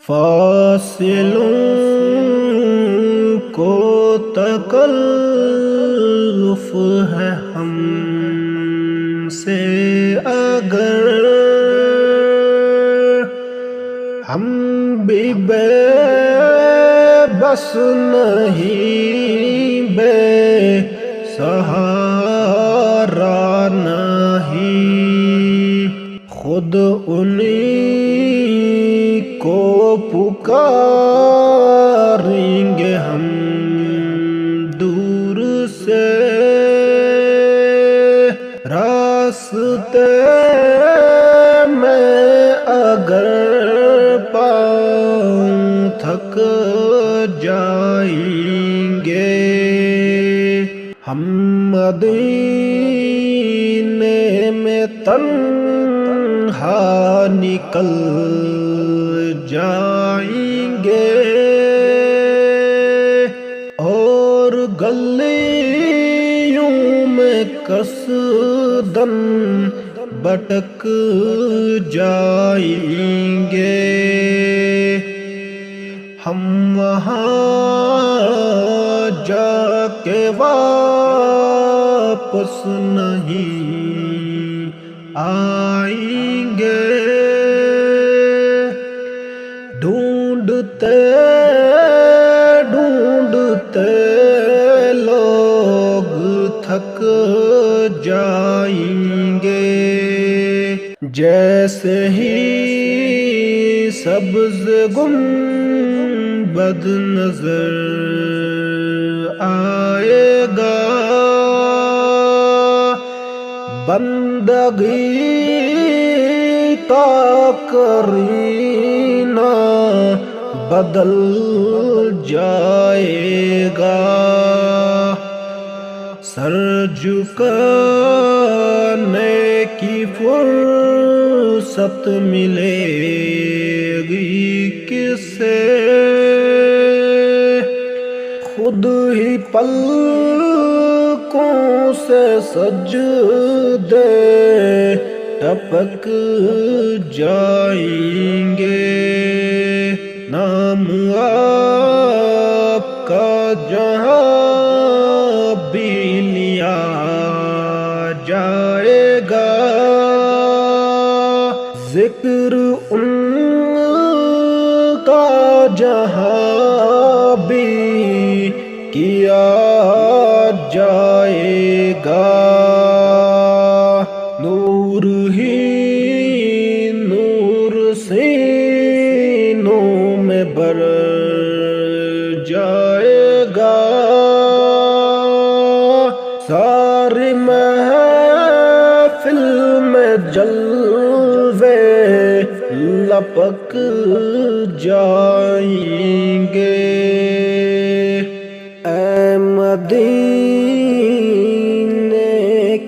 فاصلوں کو تکلف ہے ہم سے اگر ہم بھی بے بس نہیں، بے سہارا نہیں، خود انہی کو پکاریں گے ہم دور سے، راستے میں اگر پاؤں تھک جائیں گے، ہم مدینے میں تنہا نکل جائیں گے، اور گلیوں میں قصداً بھٹک جائیں گے، ہم وہاں جا کے واپس نہیں آئیں گے، ڈھونڈتے ڈھونڈتے لوگ تھک جائیں گے، جیسے ہی سبز گنبد نظر آئے گا، بندگی کا قرینہ بدل جائے گا، سر جھکانے کی فرصت ملے گی کسے، خود ہی پلکوں سے سجدے ٹپک جائیں گے، نام آپ کا جہاں بھی لیا جائے گا، ذکر ان کا جہاں بھی کیا جائے گا، نور ہی نور سینوں میں بھر جائے گا، ساری محفل میں جلوے لپک جائیں گے، اے مدینے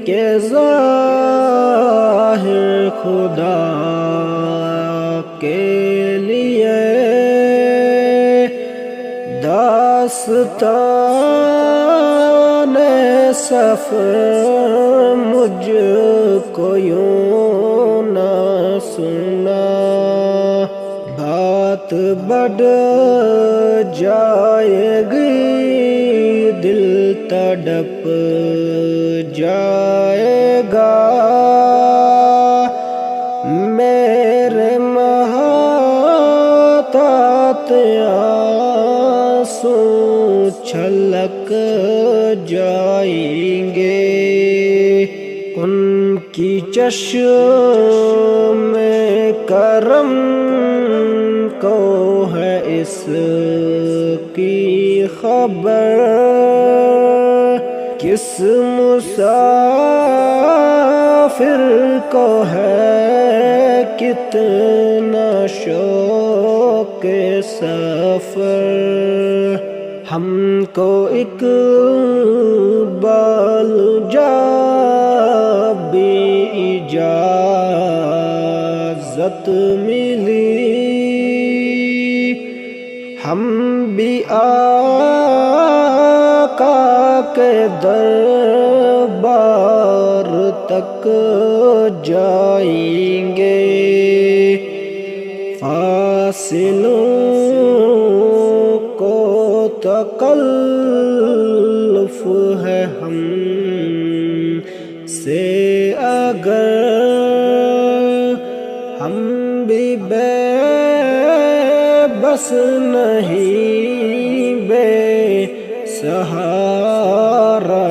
کے ظاہر خدا کے لیے داستان سفر مجھ کو یوں نہ سنا، بات بڑھ جائے گی، دل تڑپ جائے گا، میرے محتاط آنسو چھلک جائیں گے، ان کی چشم کرم کو ہے اس کی خبر، کس مسافر کو ہے کتنا شوق سفر، ہم کو اقبال جا بھی اجازت ملی، ہم بھی آقا کے دربار تک جائیں گے، سنوں کو تکلف ہے ہم سے اگر ہم بھی بے بس نہیں بے سہارا